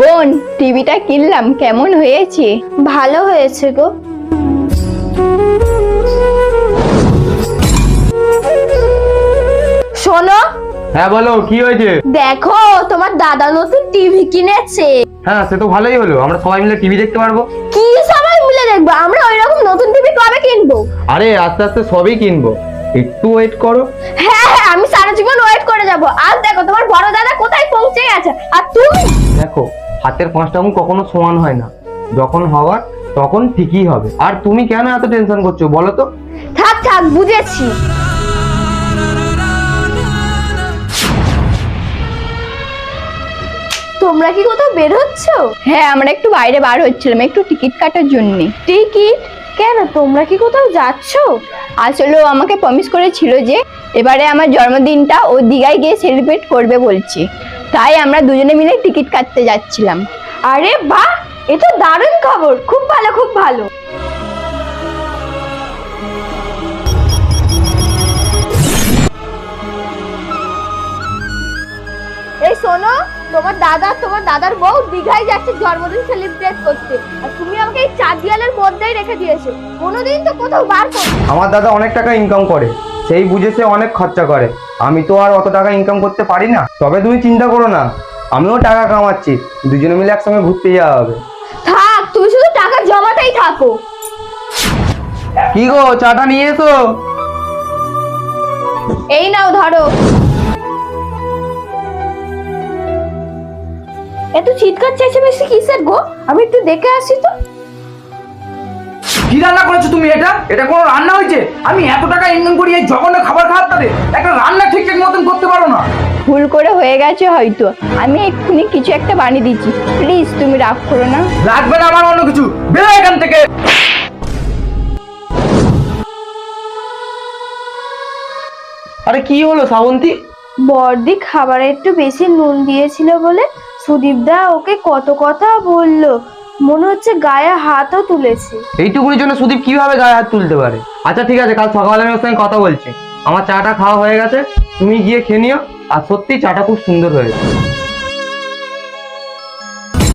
বোন, টিভিটা কিনলাম, কেমন হয়েছে? ভালো হয়েছে গো। শোনো। হ্যাঁ বলো, কি হয়েছে? দেখো, তোমার দাদা নতুন টিভি কিনেছে। হ্যাঁ, সে তো ভালোই হলো, আমরা সবাই মিলে টিভি দেখতে পারবো। কি সবাই মিলে দেখবো? আমরা ওইরকম নতুন টিভি কবে কিনবো? আরে আস্তে আস্তে সবই কিনবো, একটু ওয়েট করো। হ্যাঁ হ্যাঁ, আমি সারা জীবন ওয়েট করে যাবো। আজ দেখো তোমার বড় দাদা কোথায় পৌঁছে গেছে, আর তুমি দেখো, হাতের পাঁচটা আঙুল কখনো সমান হয় না, যখন হওয়ার তখন ঠিকই হবে। আর তুমি কেন এত টেনশন করছো বলো তো? থাক থাক, বুঝেছি। তোমরা কি কোথাও বের হচ্ছ? হ্যাঁ, আমরা একটু বাইরে বার হচ্ছিলাম, একটু টিকিট কাটার জন্য। টিকিট? কেন, তোমরা কি কোথাও যাচ্ছ? আসলে ও আমাকে প্রমিস করেছিল যে এবারে আমার জন্মদিনটা ও দীঘায় গিয়ে সেলিব্রেট করবে বলছে, তাই আমরা দুজনে মিলে টিকিট কাটতে যাচ্ছিলাম। আরে বাহ, এ তো দারুণ খবর। খুব ভালো, খুব ভালো। এই শোনো, তোমার দাদা তোমার দাদার বউ দীঘায় যাচ্ছে জন্মদিন সেলিব্রেট করতে, আর তুমি আমাকে এই চার দেয়ালের মধ্যেই রেখে দিয়েছো। কোনোদিন তো কোথাও বার করো। আমার দাদা অনেক টাকা ইনকাম করে, সেই বুঝে সে অনেক খরচা করে। আমি তো আর অত টাকা ইনকাম করতে পারি না। তবে তুমি চিন্তা করো না, আমিও টাকা কামাচ্ছি, দুজনে মিলে একসঙ্গে ঘুরতে যাওয়া হবে। থাক, তুমি শুধু টাকা জমাতেই থাকো। কি গো, চাটা নিয়ে এসো। এই নাও, ধরো। এত চিৎকার চেঁচামেচি কিসের গো? আমি একটু দেখে আসি তো। কি রান্না করেছো তুমি? এটা কোনো রান্না হয়েছে? আমি এত টাকা ইনকাম করি এই জঘন্য খাবার খাওয়ার তাদের একটা রান্না ঠিকঠাক মতন করতে পারো না? ভুল করে হয়ে গেছে হয়তো, আমি এক্ষুনি কিছু একটা বানিয়ে দিচ্ছি, প্লিজ তুমি রাগ করো না। লাগবে না আমার অন্য কিছু, বেরো এখান থেকে। আরে কি হলো শ্রাবন্তী? বর্দি খাবারে একটু বেশি নুন দিয়েছিল বলে সুদীপদা ওকে কত কথা বললো, মনে হচ্ছে গায়ে হাতও তুলেছে। এইটুকুনির জন্য সুদীপ কিভাবে গায়ে হাত তুলতে পারে? আচ্ছা ঠিক আছে, কাল সকালে আমি ওর সঙ্গে কথা বলছি। আমার চাটা খাওয়া হয়ে গেছে, তুমি গিয়ে খেয়ে নিও। আর সত্যি চাটা খুব সুন্দর হয়েছে।